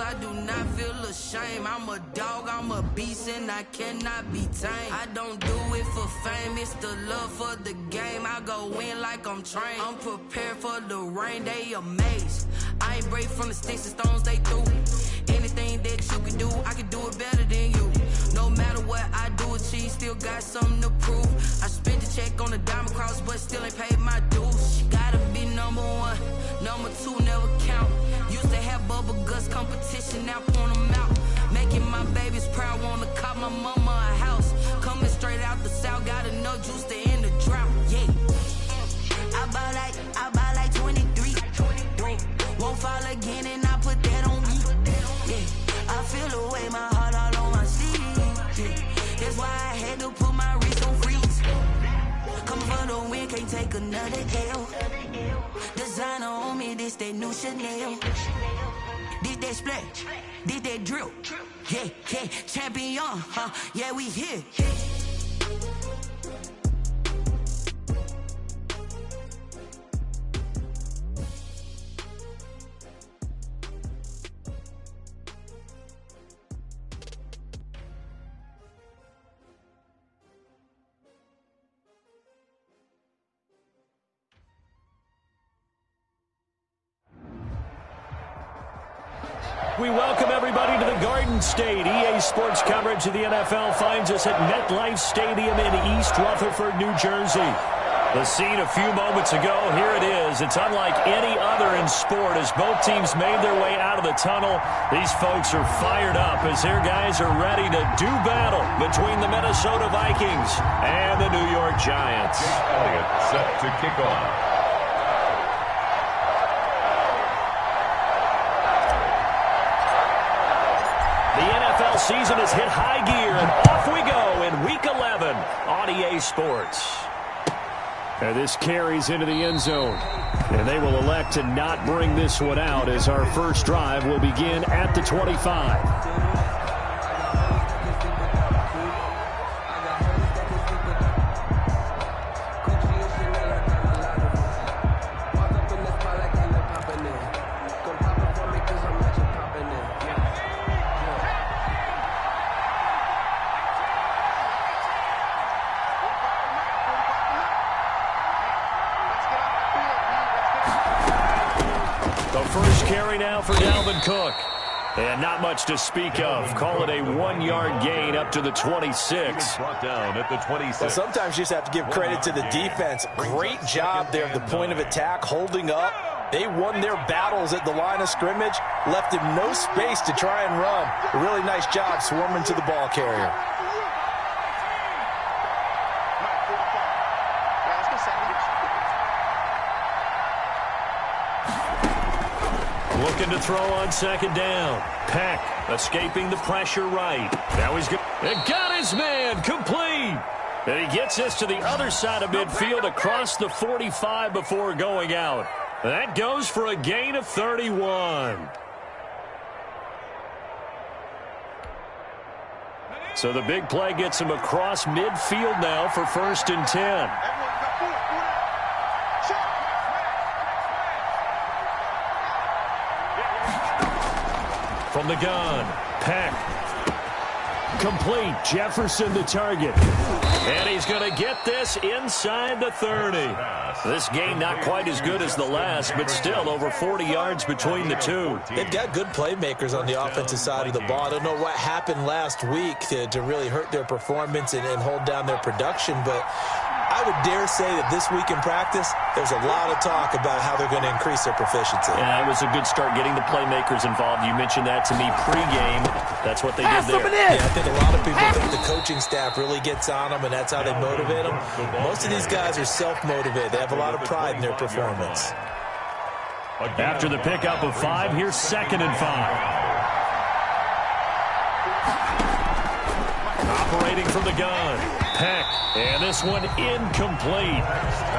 I do not feel ashamed. I'm a dog, I'm a beast, and I cannot be tamed. I don't do it for fame, it's the love for the game. I go in like I'm trained. I'm prepared for the rain, they amazed. I ain't brave from the sticks and stones they threw. Anything that you can do, I can do it better than you. No matter what I do, achieve, still got something to prove. I spent the check on the diamond cross, but still ain't paid my dues. Gotta be number one, number two never count. Used to have bubble guts competition, now point them out. Making my babies proud, wanna cop my mama a house. Coming straight out the south, got enough juice to end the drought. Yeah, I buy like 23. Won't fall again, and I put that on me. Yeah, I feel the way, my heart all on my sleeve. Yeah, that's why I had to put my wrist on freeze. Come for the win, can't take another L. Designer on me, this that new Chanel. Did that splash, did that drill. Yeah, champion, huh? Yeah, we here. We welcome everybody to the Garden State. EA Sports coverage of the NFL finds us at MetLife Stadium in East Rutherford, New Jersey. The scene a few moments ago, here it is. It's unlike any other in sport as both teams made their way out of the tunnel. These folks are fired up as their guys are ready to do battle between the Minnesota Vikings and the New York Giants. Set to kick off. The NFL season has hit high gear, and off we go in Week 11 on EA Sports. And this carries into the end zone. And they will elect to not bring this one out as our first drive will begin at the 25. Cook. And not much to speak of. Call it a 1-yard gain up to the 26. Brought down at the 26. Well, sometimes you just have to give credit to the defense. Great job there at the point of attack, holding up. They won their battles at the line of scrimmage, left him no space to try and run. A really nice job swarming to the ball carrier. Looking to throw on second down. Peck escaping the pressure right. Now he's got his man complete. And he gets us to the other side of midfield across the 45 before going out. That goes for a gain of 31. So the big play gets him across midfield now for 1st and 10. From the gun, Peck. Complete. Jefferson the target. And he's going to get this inside the 30. This game not quite as good as the last, but still over 40 yards between the two. They've got good playmakers on the offensive side of the ball. I don't know what happened last week to really hurt their performance and hold down their production, but I would dare say that this week in practice, there's a lot of talk about how they're going to increase their proficiency. Yeah, it was a good start getting the playmakers involved. You mentioned that to me pregame. That's what they did there. Yeah, I think a lot of people think the coaching staff really gets on them, and that's how they motivate them. Most of these guys are self-motivated. They have a lot of pride in their performance. After the pickup of 5, here's 2nd and 5. Operating from the gun. Peck. And this one incomplete.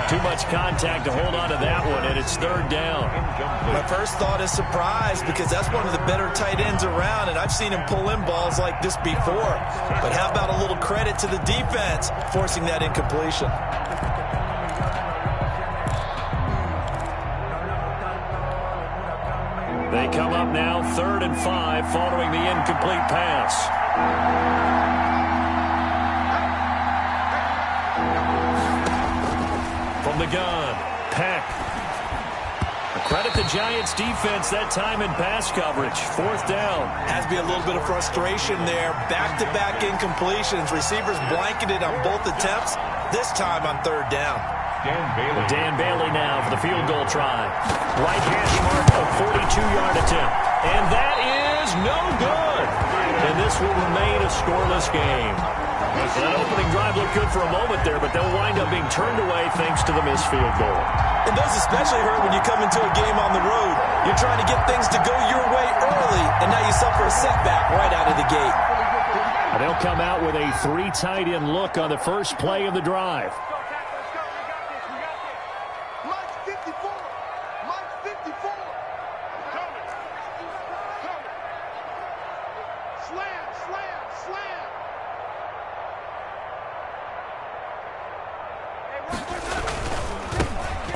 Too much contact to hold on to that one, and it's 3rd down. My first thought is surprise because that's one of the better tight ends around, and I've seen him pull in balls like this before. But how about a little credit to the defense forcing that incompletion? They come up now 3rd and 5 following the incomplete pass. From the gun, Peck. Credit the Giants defense that time in pass coverage. 4th down. Has to be a little bit of frustration there. Back-to-back incompletions. Receivers blanketed on both attempts. This time on 3rd down. Dan Bailey now for the field goal try. Right hash mark, a 42-yard attempt. And that is no good. And this will remain a scoreless game. That opening drive looked good for a moment there, but they'll wind up being turned away thanks to the missed field goal. And those especially hurt when you come into a game on the road. You're trying to get things to go your way early, and now you suffer a setback right out of the gate. And they'll come out with a 3 tight end look on the first play of the drive.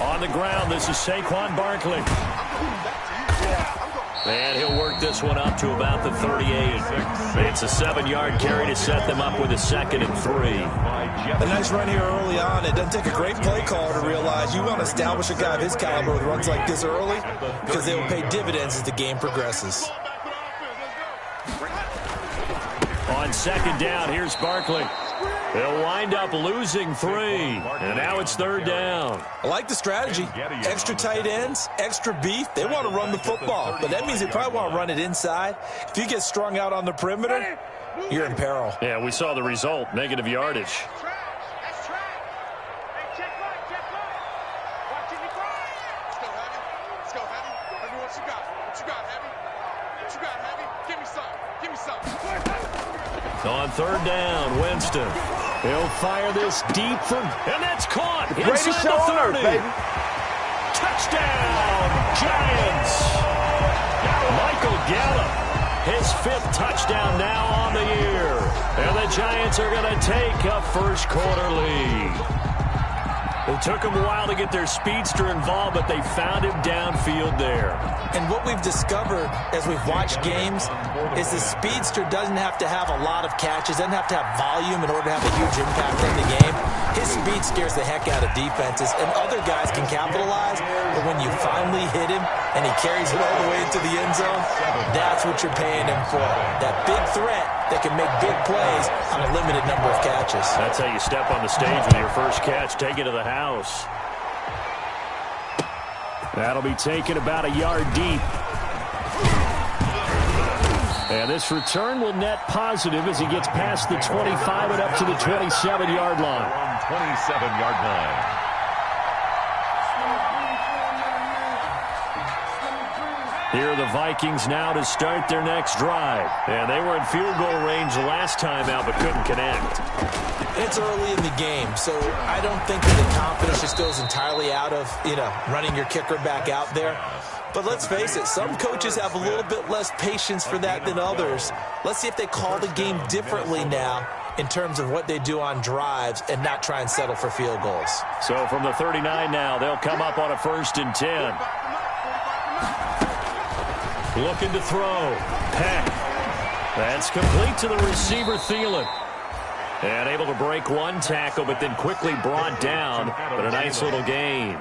On the ground, this is Saquon Barkley. And he'll work this one up to about the 38. It's a 7-yard carry to set them up with a 2nd and 3. A nice run here early on. It doesn't take a great play caller to realize you want to establish a guy of his caliber with runs like this early because they will pay dividends as the game progresses. On 2nd down, here's Barkley. They'll wind up losing 3, and now it's 3rd down. I like the strategy. Extra tight ends, extra beef. They want to run the football, but that means they probably want to run it inside. If you get strung out on the perimeter, you're in peril. Yeah, we saw the result, negative yardage. On 3rd down, Winston. He'll fire this deep from, and that's caught inside the 30. Touchdown, Giants. Michael Gallup, his 5th touchdown now on the year. And the Giants are going to take a first-quarter lead. It took them a while to get their speedster involved, but they found him downfield there. And what we've discovered as we've watched games is the speedster doesn't have to have a lot of catches, doesn't have to have volume in order to have a huge impact on the game. His speed scares the heck out of defenses, and other guys can capitalize, but when you finally hit him and he carries it all the way into the end zone, that's what you're paying him for. That big threat that can make big plays on a limited number of catches. That's how you step on the stage with your first catch. Take it to the house. That'll be taken about a yard deep. And this return will net positive as he gets past the 25 and up to the 27-yard line. 27-yard line. Here are the Vikings now to start their next drive. And they were in field goal range last time out but couldn't connect. It's early in the game, so I don't think that the confidence just goes entirely out of, running your kicker back out there. But let's face it, some coaches have a little bit less patience for that than others. Let's see if they call the game differently now in terms of what they do on drives and not try and settle for field goals. So from the 39 now, they'll come up on a 1st and 10. Looking to throw. Peck. That's complete to the receiver, Thielen. And able to break one tackle, but then quickly brought down. But a nice little gain.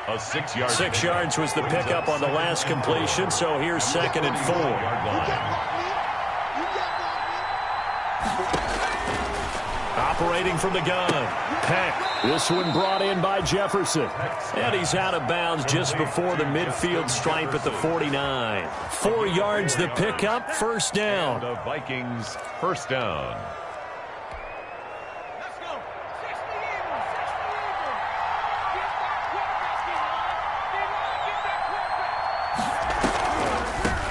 A 6-yard. 6 yards was the pickup on the last completion, so here's 2nd and 4. Operating from the gun. Peck. This one brought in by Jefferson. And he's out of bounds just before the midfield stripe at the 49. 4 yards the pickup, 1st down. The Vikings, 1st down.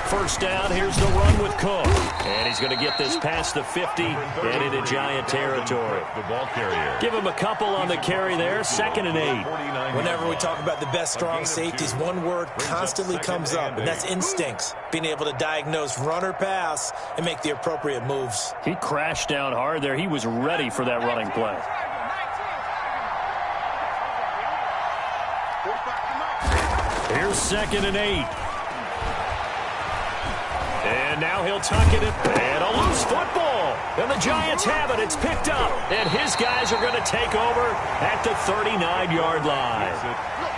First down, here's the run with Cook. And he's going to get this past the 50 and into Giant territory. The ball carrier. Give him a couple on the carry there, 2nd and 8. Whenever we talk about the best strong safeties, one word constantly comes up, and that's instincts. Being able to diagnose run or pass and make the appropriate moves. He crashed down hard there. He was ready for that running play. Here's 2nd and 8. he'll tuck it in. And a loose football. And the Giants have it. It's picked up. And his guys are going to take over at the 39-yard line.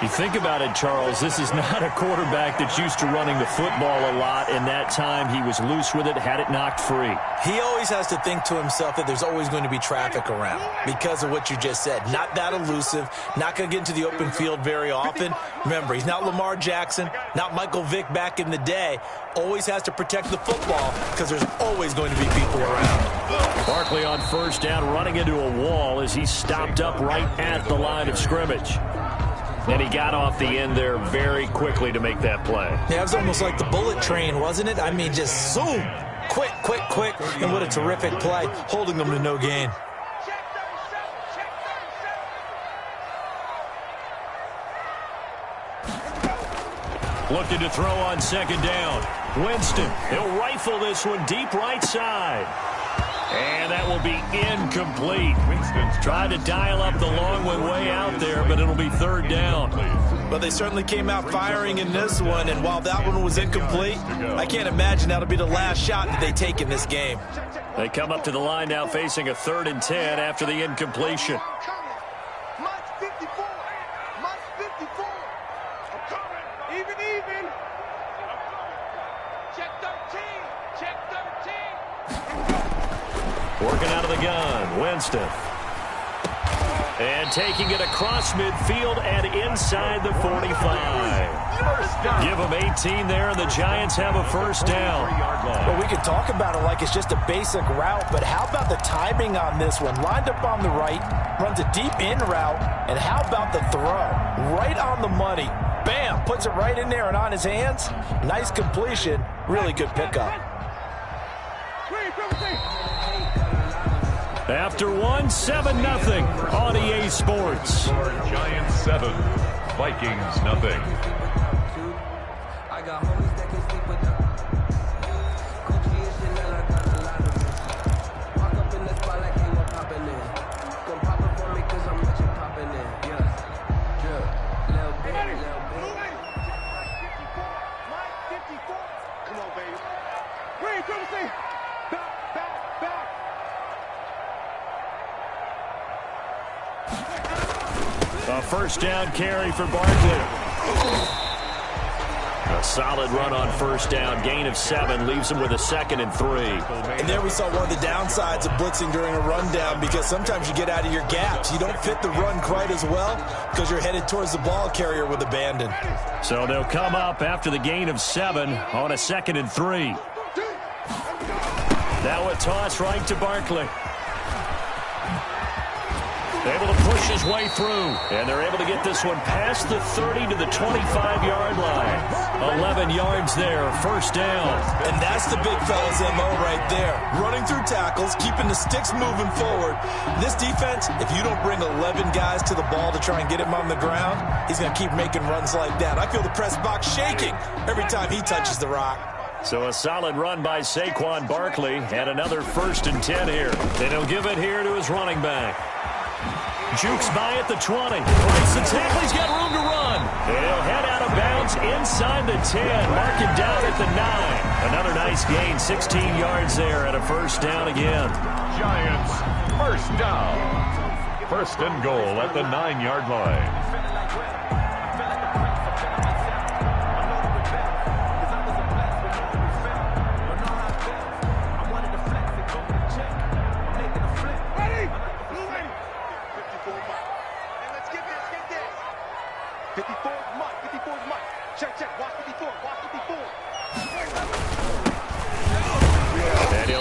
You think about it, Charles, this is not a quarterback that's used to running the football a lot, and that time he was loose with it, had it knocked free. He always has to think to himself that there's always going to be traffic around because of what you just said. Not that elusive, not going to get into the open field very often. Remember, he's not Lamar Jackson, not Michael Vick back in the day. Always has to protect the football because there's always going to be people around. Barkley on first down, running into a wall as he stopped up right at the line of scrimmage. And he got off the end there very quickly to make that play. Yeah, it was almost like the bullet train, wasn't it? I mean, just zoom. Quick, quick, quick. And what a terrific play, holding them to no gain. Looking to throw on second down. Winston, he'll rifle this one deep right side. And that will be incomplete. Winston's tried to dial up the long one way out there, but it'll be third down. But they certainly came out firing in this one, and while that one was incomplete, I can't imagine that'll be the last shot that they take in this game. They come up to the line now facing a 3rd and 10 after the incompletion. Working out of the gun, Winston. And taking it across midfield and inside the 45. Give them 18 there, and the Giants have a first down. Well, we could talk about it like it's just a basic route, but how about the timing on this one? Lined up on the right, runs a deep in route, and how about the throw? Right on the money. Bam! Puts it right in there and on his hands. Nice completion. Really good pickup. After one, 7-0 on EA Sports. Giants 7, Vikings nothing. I got homies that can sleep with them. Gucci and Chanel, I got a lot of them. Walk up in the spot like they were popping in. Come pop it for me cause I'm rich and popping in. Yeah. Little bit, little bit. Mike 54. Come on, baby. Reed, come see. Back. A first down carry for Barkley. A solid run on first down. Gain of 7 leaves him with a 2nd and 3. And there we saw one of the downsides of blitzing during a rundown, because sometimes you get out of your gaps. You don't fit the run quite as well because you're headed towards the ball carrier with abandon. So they'll come up after the gain of 7 on a 2nd and 3. Now a toss right to Barkley. Able to push his way through, and they're able to get this one past the 30 to the 25-yard line. 11 yards there, first down. And that's the big fella's MO right there. Running through tackles, keeping the sticks moving forward. This defense, if you don't bring 11 guys to the ball to try and get him on the ground, he's going to keep making runs like that. I feel the press box shaking every time he touches the rock. So a solid run by Saquon Barkley, and another 1st and 10 here. Then he'll give it here to his running back. Jukes by at the 20. Breaks the tackle. He's got room to run. And he'll head out of bounds inside the 10. Mark him down at the 9. Another nice gain. 16 yards there and a first down again. Giants first down. 1st and goal at the 9-yard line.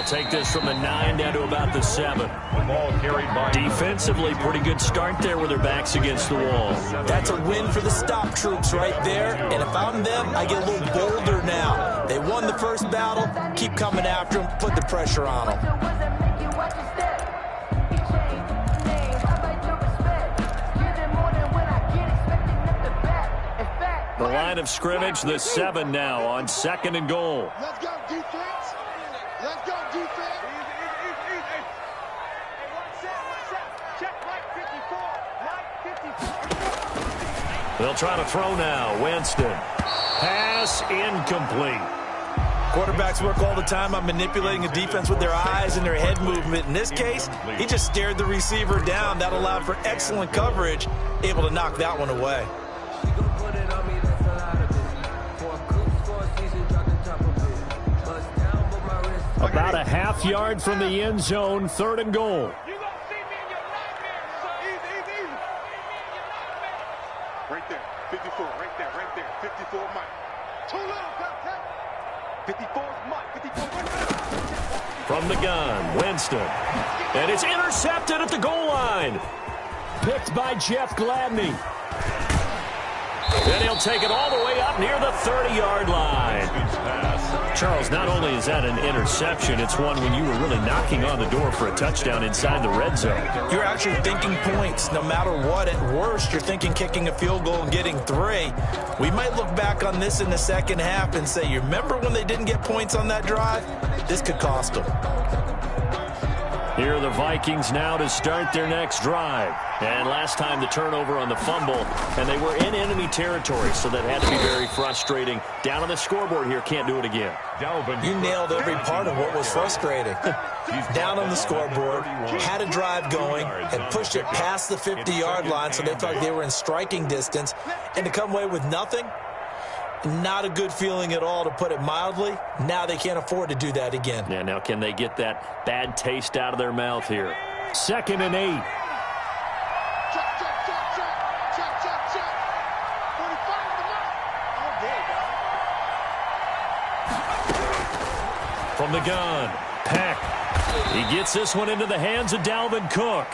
Take this from the 9 down to about the 7. The ball carried by. Defensively, pretty good start there with their backs against the wall. That's a win for the stop troops right there. And if I'm them, I get a little bolder now. They won the first battle. Keep coming after them. Put the pressure on them. The line of scrimmage, the 7 now on 2nd and goal. Let's go, defense. Let's go, defense. Check Mike 54. They'll try to throw now. Winston. Pass incomplete. Quarterbacks work all the time on manipulating a defense with their eyes and their head movement. In this case, he just stared the receiver down. That allowed for excellent coverage, able to knock that one away. About a half yard from the end zone, 3rd and goal. Right there, 54, right there, 54 Mike. Too little, 54 Mike, 54 Mike. From the gun, Winston. And it's intercepted at the goal line. Picked by Jeff Gladney. And he'll take it all the way up near the 30-yard line. Charles, not only is that an interception, it's one when you were really knocking on the door for a touchdown inside the red zone. You're actually thinking points no matter what. At worst, you're thinking kicking a field goal and getting 3. We might look back on this in the second half and say, you remember when they didn't get points on that drive? This could cost them. Here are the Vikings now to start their next drive. And last time the turnover on the fumble, and they were in enemy territory, so that had to be very frustrating. Down on the scoreboard here, can't do it again. You nailed every part of what was frustrating. Down on the scoreboard, had a drive going, and pushed it past the 50-yard line, so they thought they were in striking distance. And to come away with nothing, not a good feeling at all, to put it mildly. Now they can't afford to do that again. Yeah, now can they get that bad taste out of their mouth here? 2nd and 8. Check. 45 to the line. From the gun, Peck. He gets this one into the hands of Dalvin Cook.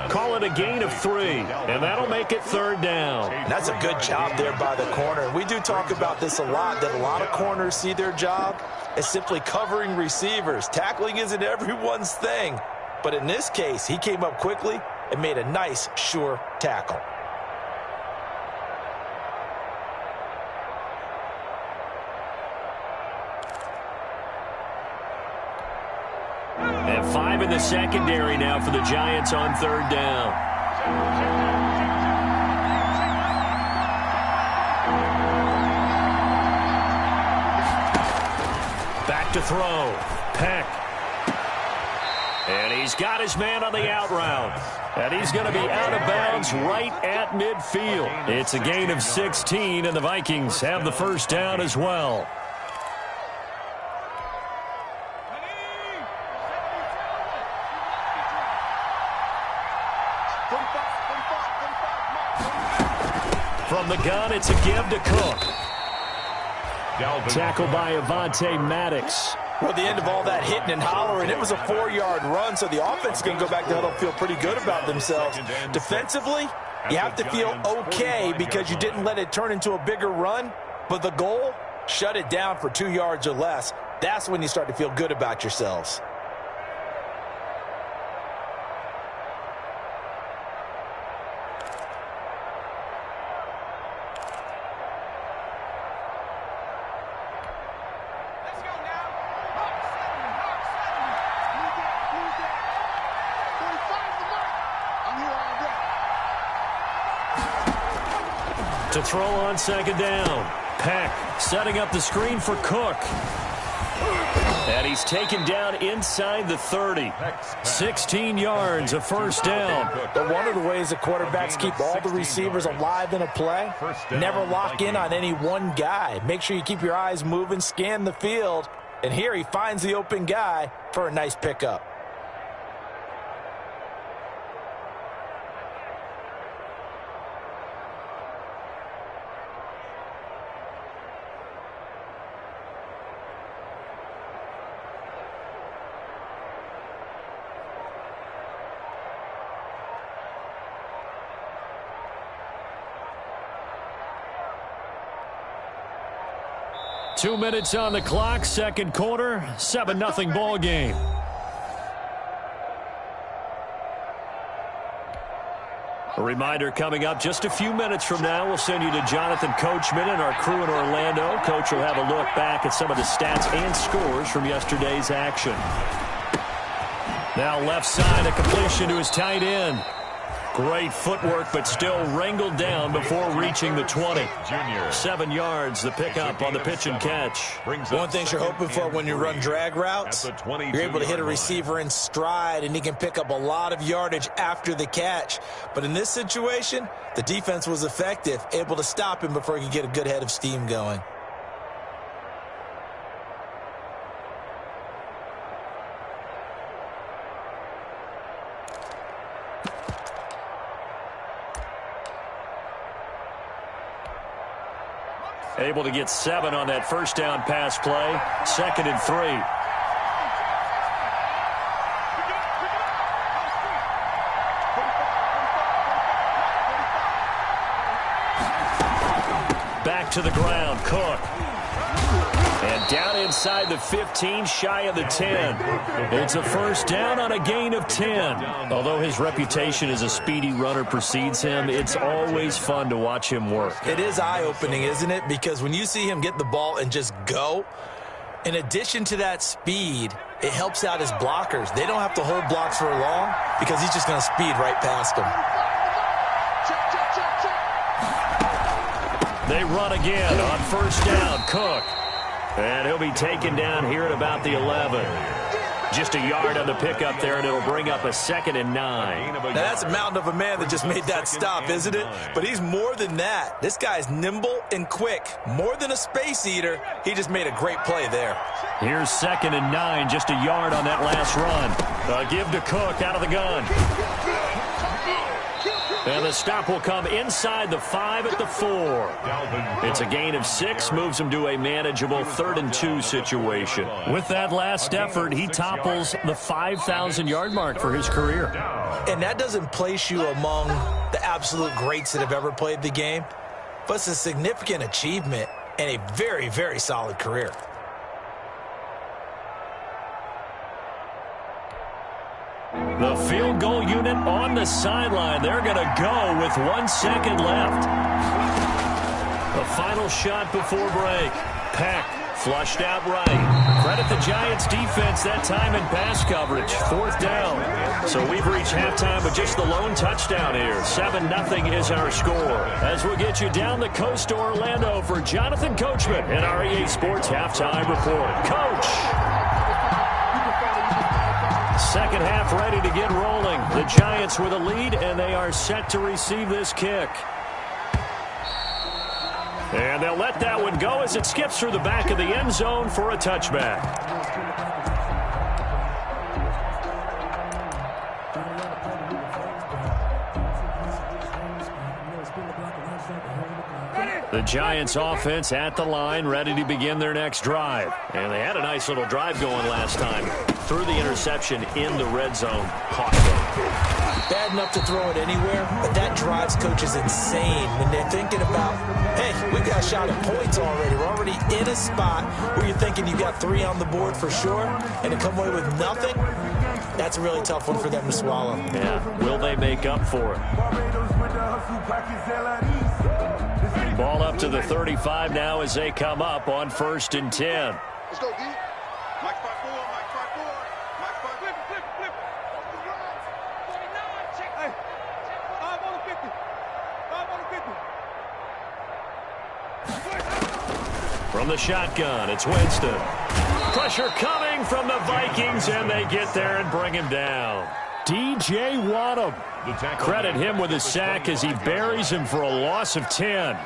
Call it a gain of 3, and that'll make it 3rd down. And that's a good job there by the corner. We do talk about this a lot, that a lot of corners see their job as simply covering receivers. Tackling isn't everyone's thing, but in this case, he came up quickly and made a nice, sure tackle. And 5 in the secondary now for the Giants on 3rd down. Back to throw. Peck. And he's got his man on the out route. And he's going to be out of bounds right at midfield. It's a gain of 16, and the Vikings have the 1st down as well. From the gun, it's a give to Cook. Tackled by Avonte Maddox. Well, the end of all that hitting and hollering, it was a 4-yard run, so the offense is going to go back to huddle, feel pretty good about themselves. Defensively, you have to feel okay because you didn't let it turn into a bigger run, but the goal, shut it down for 2 yards or less. That's when you start to feel good about yourselves. To throw on 2nd down. Peck setting up the screen for Cook. And he's taken down inside the 30. 16 yards, a 1st down. But one of the ways the quarterbacks keep all the receivers alive in a play, never lock in on any one guy. Make sure you keep your eyes moving, scan the field. And here he finds the open guy for a nice pickup. Two minutes on the clock, 2nd quarter, 7-0 ball game. A reminder coming up just a few minutes from now, we'll send you to Jonathan Coachman and our crew in Orlando. Coach will have a look back at some of the stats and scores from yesterday's action. Now left side, a completion to his tight end. Great footwork, but still wrangled down before reaching the 20. Junior. 7 yards, the pickup on the pitch and catch. One thing you're hoping for when you run drag routes, you're able to hit a receiver in stride, and he can pick up a lot of yardage after the catch. But in this situation, the defense was effective, able to stop him before he could get a good head of steam going. Able to get 7 on that first down pass play. 2nd and 3. Back to the ground, Cook. And down inside the 15, shy of the 10. It's a first down on a gain of 10. Although his reputation as a speedy runner precedes him, it's always fun to watch him work. It is eye-opening, isn't it? Because when you see him get the ball and just go, in addition to that speed, it helps out his blockers. They don't have to hold blocks for long because he's just going to speed right past them. They run again on first down, Cook. And he'll be taken down here at about the 11. Just a yard on the pickup there, and it'll bring up a 2nd and 9. Now, that's a mountain of a man that just made that stop, isn't it? But he's more than that. This guy's nimble and quick. More than a space eater, he just made a great play there. Here's 2nd and 9, just a yard on that last run. Give to Cook out of the gun. And the stop will come inside the 5 at the 4. It's a gain of 6, moves him to a manageable 3rd and 2 situation. With that last effort, he topples the 5,000-yard mark for his career. And that doesn't place you among the absolute greats that have ever played the game, but it's a significant achievement and a very, very solid career. The field goal unit on the sideline. They're going to go with 1 second left. The final shot before break. Peck flushed out right. Credit the Giants defense that time in pass coverage. 4th down. So we've reached halftime with just the lone touchdown here. 7-0 is our score. As we'll get you down the coast to Orlando for Jonathan Coachman and our EA Sports Halftime Report. Coach! Second half ready to get rolling. The Giants with a lead, and they are set to receive this kick. And they'll let that one go as it skips through the back of the end zone for a touchback. The Giants offense at the line, ready to begin their next drive. And they had a nice little drive going last time. Threw the interception in the red zone. Caught it. Bad enough to throw it anywhere, but that drives coaches insane when they're thinking about, hey, we've got a shot at points already. We're already in a spot where you're thinking you've got 3 on the board for sure, and to come away with nothing, that's a really tough one for them to swallow. Yeah, will they make up for it? Ball up to the 35 now as they come up on 1st and 10. Let's go, D. Mike 5-4, Mike 5-4. Mike 5, flip, flip, flip. Hey, 5 on the 50. 5 on the 50. From the shotgun, it's Winston. Pressure coming from the Vikings, and they get there and bring him down. DJ Wadham. Credit him with a sack as he buries him for a loss of 10.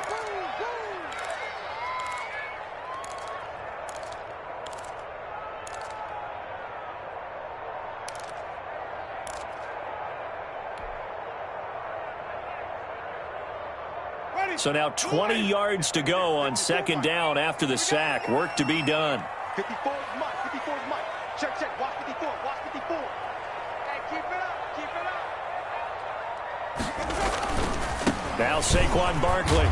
So now 20 yards to go on 2nd down after the sack. Work to be done. 54 is Mike. 54 is Mike. Check, check. Watch 54. Watch 54. Hey, keep it up. Keep it up. Now Saquon Barkley.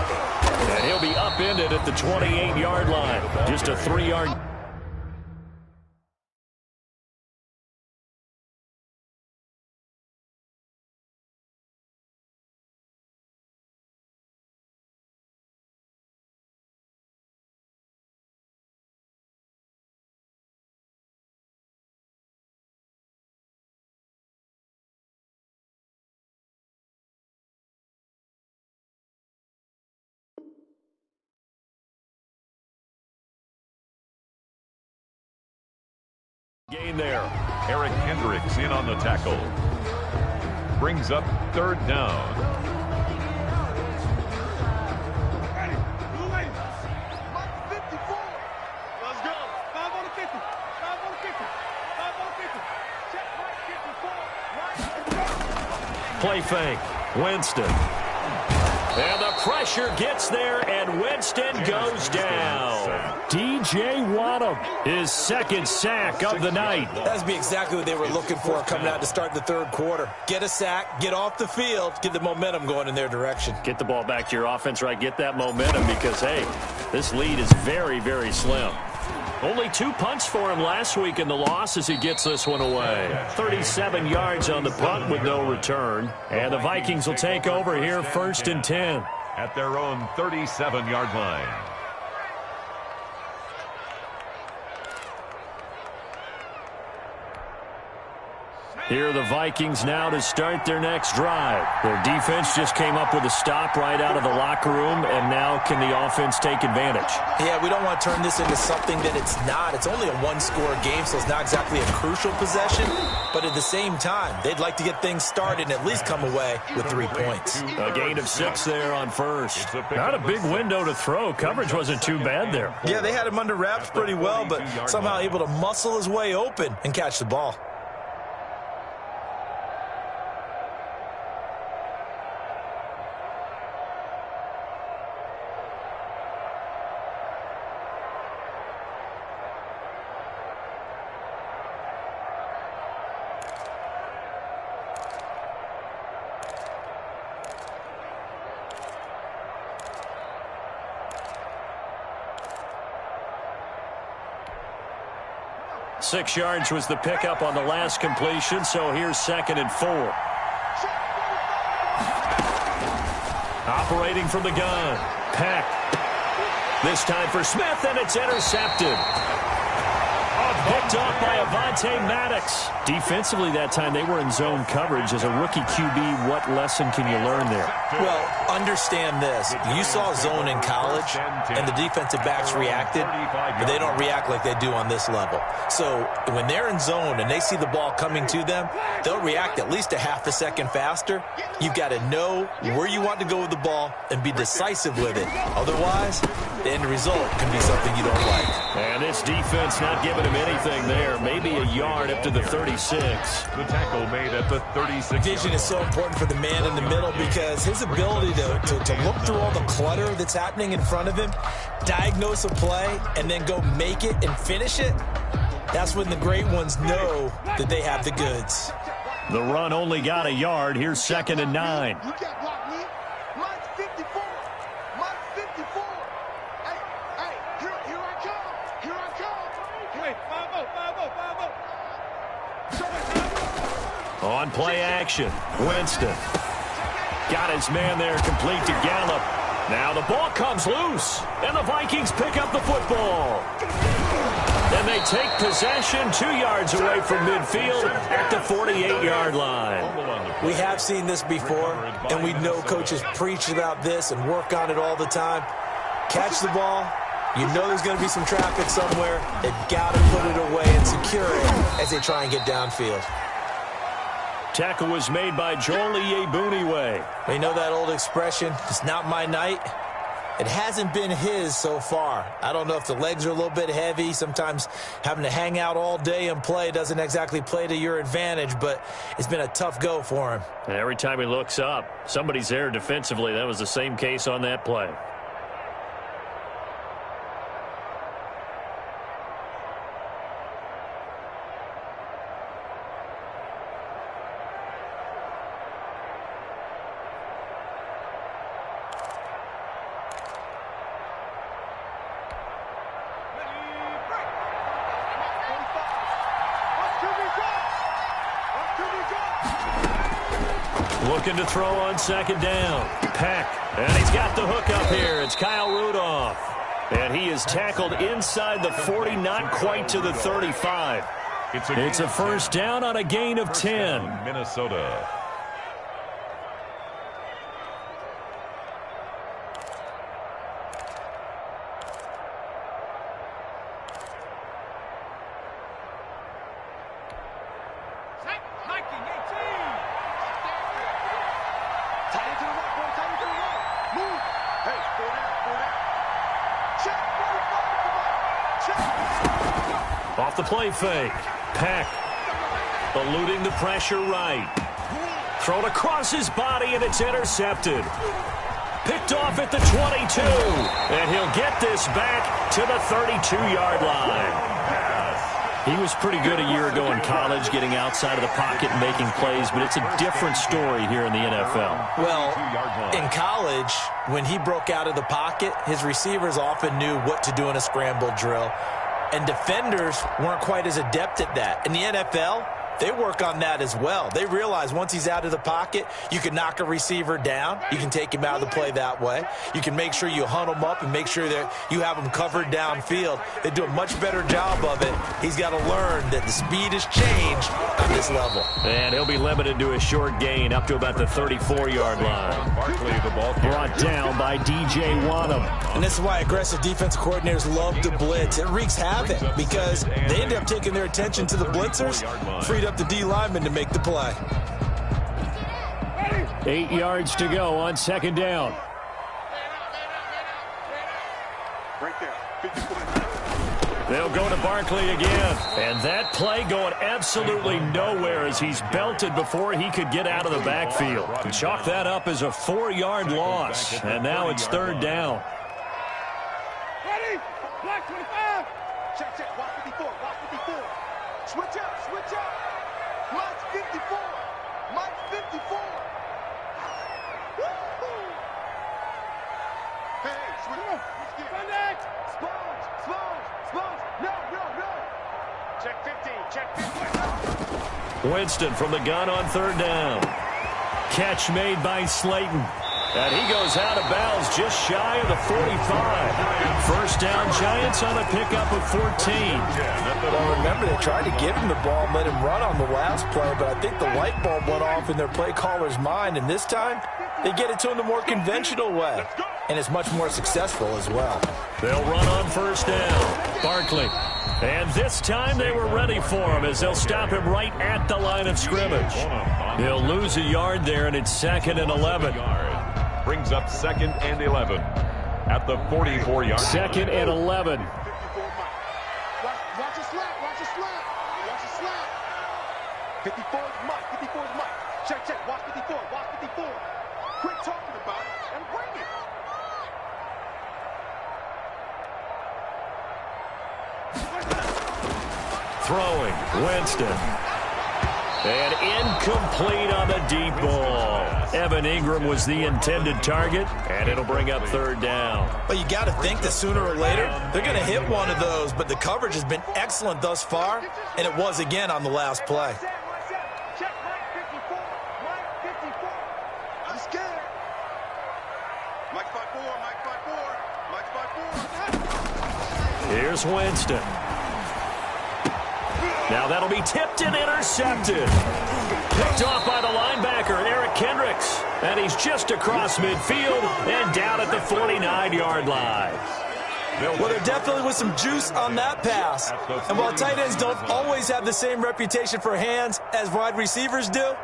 And he'll be upended at the 28-yard line. Just a 3-yard Gain there. Eric Hendricks in on the tackle. Brings up 3rd down. Let's go. 5 on the 50. 5 on the 50. 5 on the 50. Check right 54. Right. Play fake. Winston. And the pressure gets there, and Winston goes down. D.J. Waddle, his 2nd sack of the night. That'd be exactly what they were looking for coming out to start the 3rd quarter. Get a sack, get off the field, get the momentum going in their direction. Get the ball back to your offense, right? Get that momentum because, hey, this lead is very, very slim. Only 2 punts for him last week in the loss as he gets this one away. 37 yards on the punt with no return. And the Vikings will take over here 1st and 10. At their own 37-yard line. Here are the Vikings now to start their next drive. Their defense just came up with a stop right out of the locker room, and now can the offense take advantage? Yeah, we don't want to turn this into something that it's not. It's only a 1-score game, so it's not exactly a crucial possession. But at the same time, they'd like to get things started and at least come away with 3 points. A gain of 6 there on first. Not a big window to throw. Coverage wasn't too bad there. Yeah, they had him under wraps pretty well, but somehow able to muscle his way open and catch the ball. Six yards was the pickup on the last completion, so here's 2nd and 4. Operating from the gun. Peck. This time for Smith, and it's intercepted. Picked off by Avonte Maddox. Defensively that time, they were in zone coverage. As a rookie QB, what lesson can you learn there? Well, understand this. You saw zone in college, and the defensive backs reacted, but they don't react like they do on this level. So when they're in zone and they see the ball coming to them, they'll react at least a half a second faster. You've got to know where you want to go with the ball and be decisive with it. Otherwise, the end result can be something you don't like. And this defense not giving him anything there. Maybe a yard up to the 36. The tackle made at the 36. Vision is so important for the man in the middle because his ability to look through all the clutter that's happening in front of him, diagnose a play, and then go make it and finish it, that's when the great ones know that they have the goods. The run only got a yard. Here's 2nd and 9. You can't block me. Mine's 54. Mine's 54. Hey, here I come. Here I come. Wait, 5-0. On play action, Winston. Got his man there, complete to Gallup. Now the ball comes loose, and the Vikings pick up the football. And they take possession 2 yards away from midfield at the 48-yard line. We have seen this before, and we know coaches preach about this and work on it all the time. Catch the ball. You know there's going to be some traffic somewhere. They've got to put it away and secure it as they try and get downfield. Tackle was made by Joel Iyiegbuniwe. We know that old expression, it's not my night. It hasn't been his so far. I don't know if the legs are a little bit heavy. Sometimes having to hang out all day and play doesn't exactly play to your advantage, but it's been a tough go for him. And every time he looks up, somebody's there defensively. That was the same case on that play. Looking to throw on 2nd down. Peck. And he's got the hook up here. It's Kyle Rudolph. And he is tackled inside the 40, not quite to the 35. It's a first down on a gain of 10. Minnesota. Off the play fake. Peck eluding the pressure right. Thrown across his body, and it's intercepted. Picked off at the 22. And he'll get this back to the 32-yard line. He was pretty good a year ago in college, getting outside of the pocket and making plays, but it's a different story here in the NFL. Well, in college, when he broke out of the pocket, his receivers often knew what to do in a scramble drill, and defenders weren't quite as adept at that. In the NFL, they work on that as well. They realize once he's out of the pocket, you can knock a receiver down. You can take him out of the play that way. You can make sure you hunt him up and make sure that you have him covered downfield. They do a much better job of it. He's got to learn that the speed has changed on this level. And he'll be limited to a short gain up to about the 34-yard line. Barkley, the ball Brought down by DJ Wanham. And this is why aggressive defensive coordinators love to blitz. It wreaks havoc because they end up taking their attention to the blitzers, freed up the D lineman to make the play. 8 yards to go on second down. Right there. 54. They'll go to Barkley again. And that play going absolutely nowhere as he's belted before he could get out of the backfield. Chalk that up as a 4-yard loss. And now it's third down. Ready? Black 25. Check, check. Watch 54. Watch 54. Switch up. Switch up. Mike's 54. Mike's 54. Woo-hoo. Hey, switch up. Sponge. Sponge. Sponge. No. Check 15. Check 15. Winston from the gun on third down. Catch made by Slayton. And he goes out of bounds just shy of the 45. First down, Giants on a pickup of 14. Well, remember, they tried to give him the ball and let him run on the last play, but I think the light bulb went off in their play caller's mind, and this time they get it to him the more conventional way, and it's much more successful as well. They'll run on first down. Barkley. And this time they were ready for him as they'll stop him right at the line of scrimmage. He'll lose a yard there, and it's 2nd and 11. Brings up 2nd and 11 at the 44-yard line. 2nd and 11. 54 Mike. Watch a slap. Watch a slap. Watch a slap. 54 is Mike. 54 is Mike. Check, check. Watch 54. Watch 54. Quit talking about it and bring it. Throwing. Winston. And incomplete on the deep ball. Evan Ingram was the intended target, and it'll bring up third down. But you got to think that sooner or later they're going to hit one of those, but the coverage has been excellent thus far, and it was again on the last play. Check Mike 54. Mike 54. I'm scared. Mike 54. Mike 54. Mike 54. Here's Winston. Now that'll be tipped and intercepted. Picked off by the linebacker, Eric Kendricks. And he's just across midfield and down at the 49-yard line. Well, there definitely was some juice on that pass. And while tight ends don't always have the same reputation for hands as wide receivers do,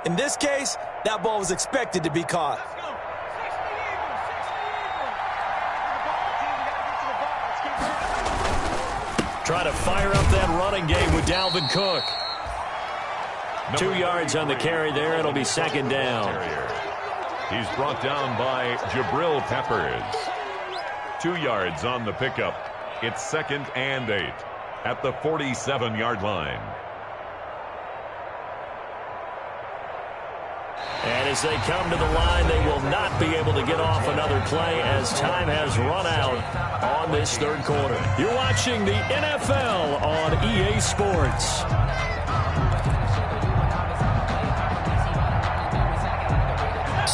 in this case, that ball was expected to be caught. Try to fire up that running game with Dalvin Cook. 2 yards on the carry there. It'll be 2nd down. He's brought down by Jabril Peppers. 2 yards on the pickup. It's 2nd and 8 at the 47-yard line. And as they come to the line, they will not be able to get off another play as time has run out on this third quarter. You're watching the NFL on EA Sports.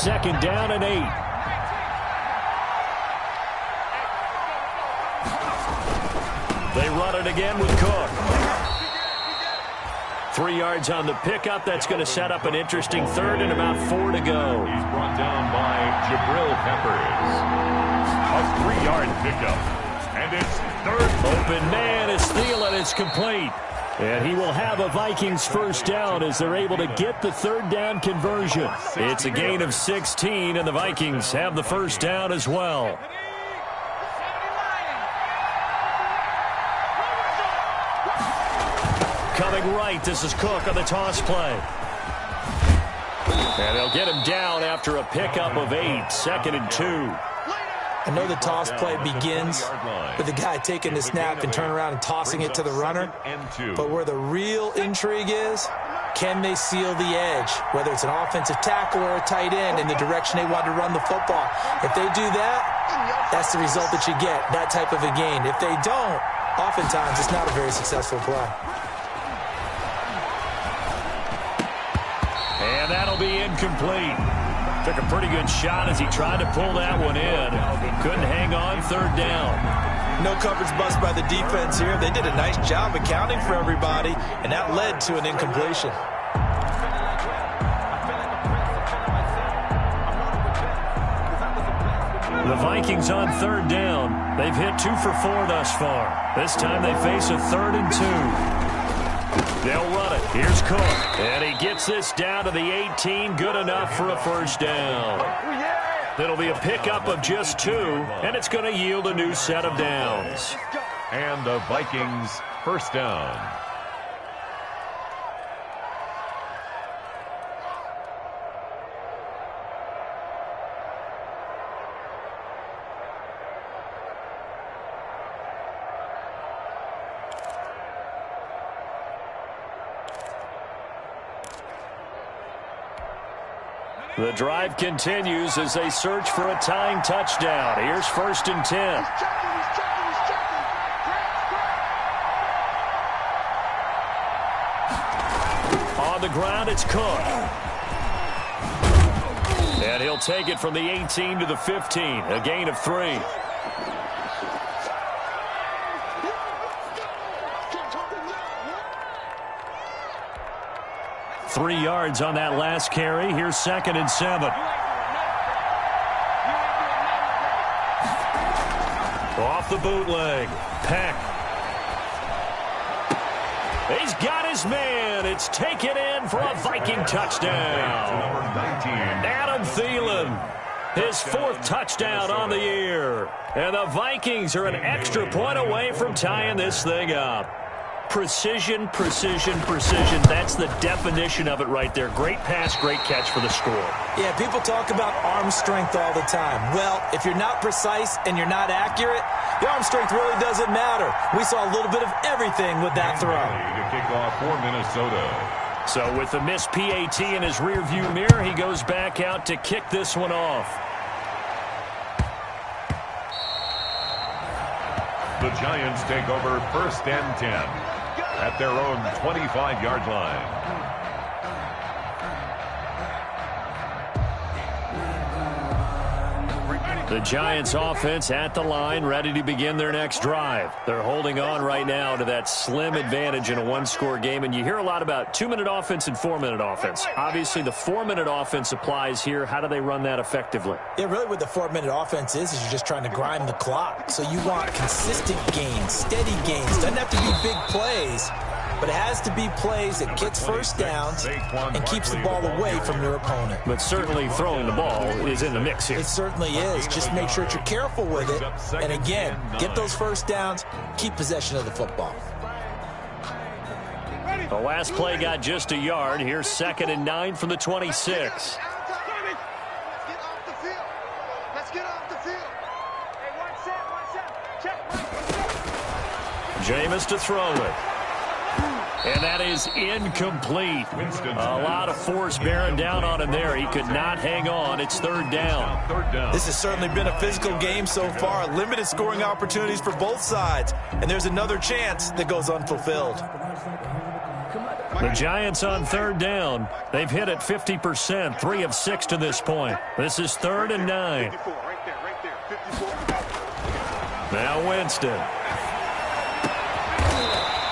Second down and 8. They run it again with Cook. 3 yards on the pickup. That's going to set up an interesting third and about 4 to go. He's brought down by Jabril Peppers. A 3-yard pickup. And it's third. Open man is Thielen. It's complete. And he will have a Vikings first down as they're able to get the third down conversion. It's a gain of 16, and the Vikings have the first down as well. right. This is Cook on the toss play. And they'll get him down after a pickup of 8, 2nd and 2. I know the toss play begins with the guy taking the snap and turn around and tossing it to the runner. But where the real intrigue is, can they seal the edge, whether it's an offensive tackle or a tight end, in the direction they want to run the football? If they do that, that's the result that you get, that type of a gain. If they don't, oftentimes it's not a very successful play. And that'll be incomplete. Took a pretty good shot as he tried to pull that one in. Couldn't hang on, 3rd down. No coverage bust by the defense here. They did a nice job accounting for everybody, and that led to an incompletion. The Vikings on 3rd down. They've hit 2 for 4 thus far. This time they face a 3rd and 2. They'll run it. Here's Cook. And he gets this down to the 18. Good enough for a 1st down. It'll be a pickup of just 2, and it's going to yield a new set of downs. And the Vikings 1st down. The drive continues as they search for a tying touchdown. Here's 1st and 10. On the ground, it's Cook. And he'll take it from the 18 to the 15, a gain of 3. Three yards on that last carry. Here's 2nd and 7. Off the bootleg. Peck. He's got his man. It's taken in for a Viking touchdown. Adam Thielen. His 4th touchdown on the year. And the Vikings are an extra point away from tying this thing up. Precision, precision, precision. That's the definition of it right there. Great pass, great catch for the score. Yeah, people talk about arm strength all the time. Well, if you're not precise and you're not accurate, the arm strength really doesn't matter. We saw a little bit of everything with that throw. To kick off for Minnesota. So with the missed PAT in his rearview mirror, he goes back out to kick this one off. The Giants take over 1st and 10. At their own 25-yard line. The Giants offense at the line, ready to begin their next drive. They're holding on right now to that slim advantage in a one-score game, and you hear a lot about 2-minute offense and 4-minute offense. Obviously, the 4-minute offense applies here. How do they run that effectively? Yeah, really what the 4-minute offense is you're just trying to grind the clock. So you want consistent gains, steady gains. Doesn't have to be big plays, but it has to be plays that gets first downs and keeps the ball away from your opponent. But certainly throwing the ball is in the mix here. It certainly is. Just make sure that you're careful with it. And again, get those first downs, keep possession of the football. The last play got just a yard. Here's 2nd and 9 from the 26. Jameis to throw it. And that is incomplete. A lot of force bearing down on him there. He could not hang on. It's 3rd down. This has certainly been a physical game so far. Limited scoring opportunities for both sides. And there's another chance that goes unfulfilled. The Giants on 3rd down. They've hit it 50%, 3 of 6 to this point. This is 3rd and 9. Now Winston.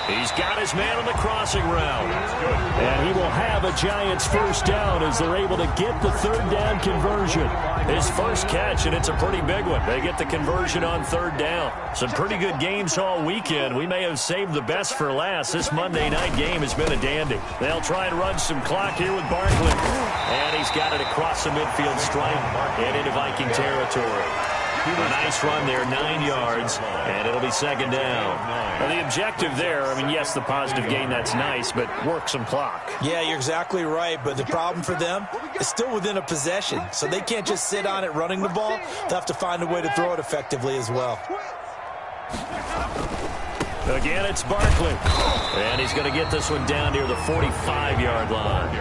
He's got his man on the crossing route. And he will have a Giants 1st down as they're able to get the 3rd down conversion. His first catch, and it's a pretty big one. They get the conversion on 3rd down. Some pretty good games all weekend. We may have saved the best for last. This Monday night game has been a dandy. They'll try and run some clock here with Barkley. And he's got it across the midfield stripe and into Viking territory. A nice run there, 9 yards, and it'll be second down. Well, the objective there, I mean, yes, the positive gain, that's nice, but work some clock. Yeah, you're exactly right, but the problem for them is still within a possession, so they can't just sit on it running the ball. They'll have to find a way to throw it effectively as well. Again, it's Barkley, and he's going to get this one down near the 45-yard line.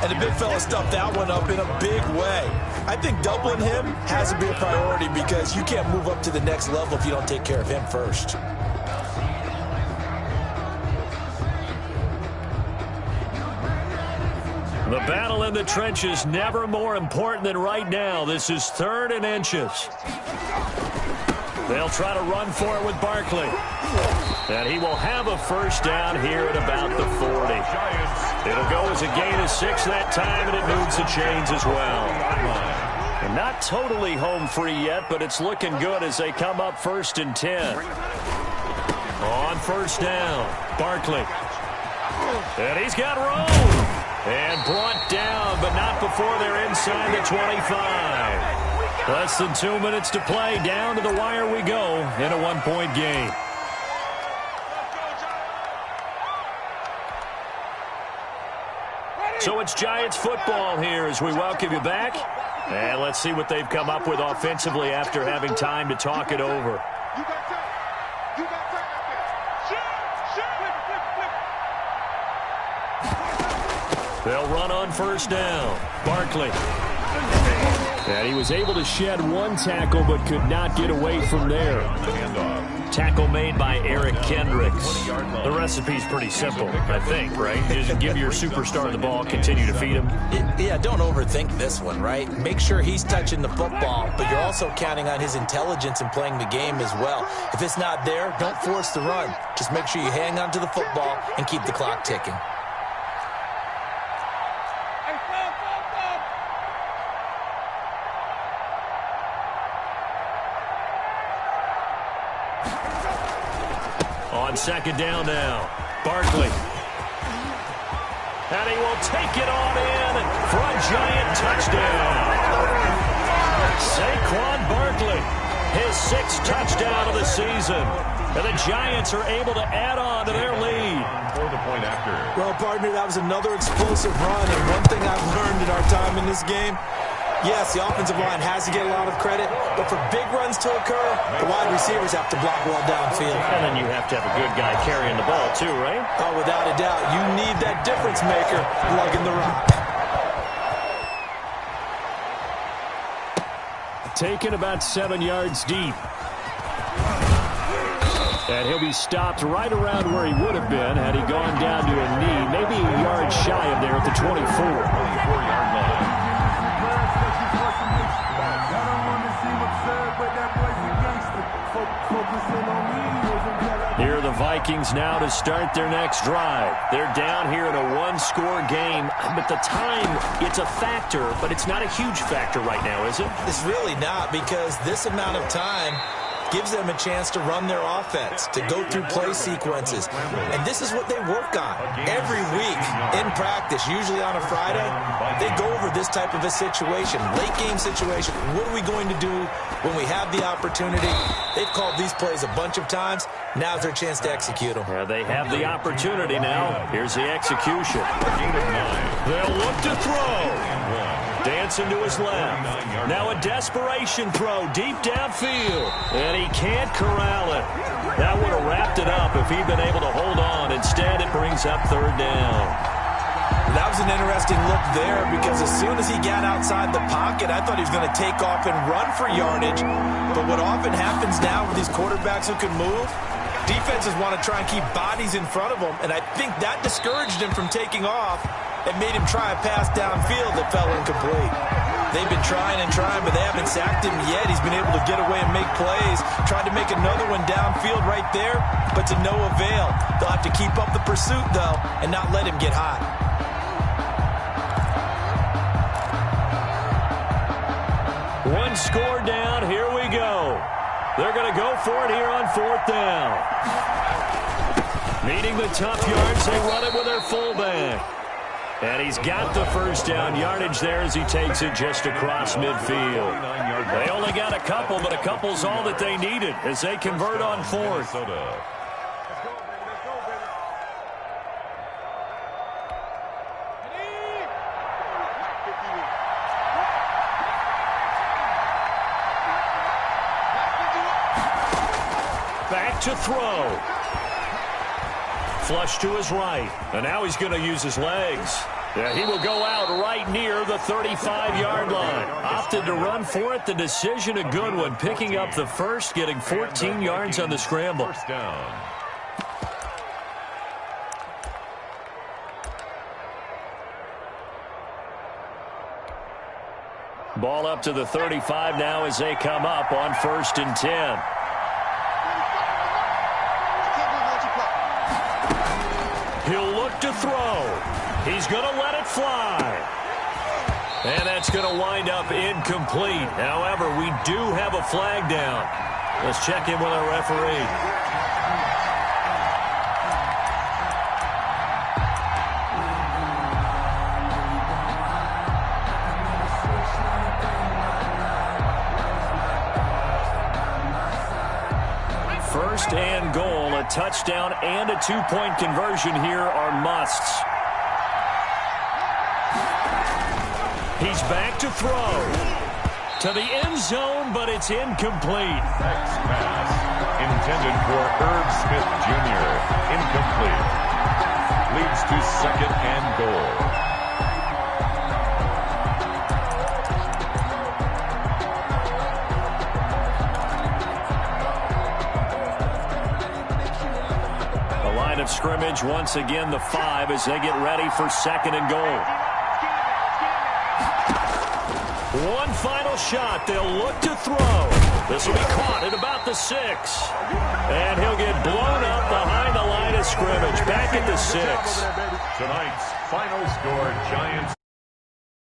And the big fella stuffed that one up in a big way. I think doubling him has to be a priority because you can't move up to the next level if you don't take care of him first. The battle in the trenches never more important than right now. This is 3rd and inches. They'll try to run for it with Barkley. And he will have a first down here at about the 40. It'll go as a gain of 6 that time, and it moves the chains as well. And not totally home free yet, but it's looking good as they come up 1st and 10. On first down, Barkley. And he's got room. And brought down, but not before they're inside the 25. Less than 2 minutes to play. Down to the wire we go in a 1-point game. So it's Giants football here as we welcome you back. And let's see what they've come up with offensively after having time to talk it over. They'll run on first down. Barkley. And he was able to shed 1 tackle but could not get away from there. Tackle made by Eric Kendricks. The recipe's pretty simple, I think, right? Just give your superstar the ball, continue to feed him. Yeah, don't overthink this one, right? Make sure he's touching the football, but you're also counting on his intelligence in playing the game as well. If it's not there, don't force the run. Just make sure you hang on to the football and keep the clock ticking. On second down now, Barkley. And he will take it on in for a Giant touchdown. Saquon Barkley, his 6th touchdown of the season. And the Giants are able to add on to their lead. Well, partner, that was another explosive run. And one thing I've learned in our time in this game, yes, the offensive line has to get a lot of credit, but for big runs to occur, the wide receivers have to block well downfield. And then you have to have a good guy carrying the ball too, right? Oh, without a doubt. You need that difference maker lugging the rock. Taken about 7 yards deep. And he'll be stopped right around where he would have been had he gone down to a knee, maybe a yard shy of there at the 24-yard line. Here are the Vikings now to start their next drive. They're down here in a 1-score game, but the time, it's a factor, but it's not a huge factor right now, is it? It's really not, because this amount of time gives them a chance to run their offense, to go through play sequences. And this is what they work on every week in practice, usually on a Friday. They go over this type of a situation, late game situation. What are we going to do when we have the opportunity? They've called these plays a bunch of times. Now's their chance to execute them. Yeah, they have the opportunity now. Here's the execution. They'll look to throw. Dancing to his left. Now a desperation throw deep downfield. And he can't corral it. That would have wrapped it up if he'd been able to hold on. Instead, it brings up 3rd down. That was an interesting look there because as soon as he got outside the pocket, I thought he was going to take off and run for yardage. But what often happens now with these quarterbacks who can move, defenses want to try and keep bodies in front of them. And I think that discouraged him from taking off and made him try a pass downfield that fell incomplete. They've been trying and trying, but they haven't sacked him yet. He's been able to get away and make plays. Tried to make another one downfield right there, but to no avail. They'll have to keep up the pursuit, though, and not let him get hot. One score down. Here we go. They're going to go for it here on 4th down. Needing the tough yards, they run it with their fullback. And he's got the first down yardage there as he takes it just across midfield. They only got a couple, but a couple's all that they needed as they convert on fourth. Back to throw. Flush to his right. And now he's going to use his legs. Yeah, he will go out right near the 35-yard line. Opted to run for it. The decision a good one. Picking up the first, getting 14 yards on the scramble. First down. Ball up to the 35 now as they come up on 1st and 10. He'll look to throw. He's going to let it fly. And that's going to wind up incomplete. However, we do have a flag down. Let's check in with our referee. First and goal, a touchdown and a 2-point conversion here are musts. He's back to throw. To the end zone, but it's incomplete. Next pass, intended for Herb Smith Jr. Incomplete. Leads to 2nd and goal. Of scrimmage once again the 5 as they get ready for 2nd and goal. One final shot. They'll look to throw. This will be caught at about the 6. And he'll get blown up behind the line of scrimmage. Back at the 6. Tonight's final score, Giants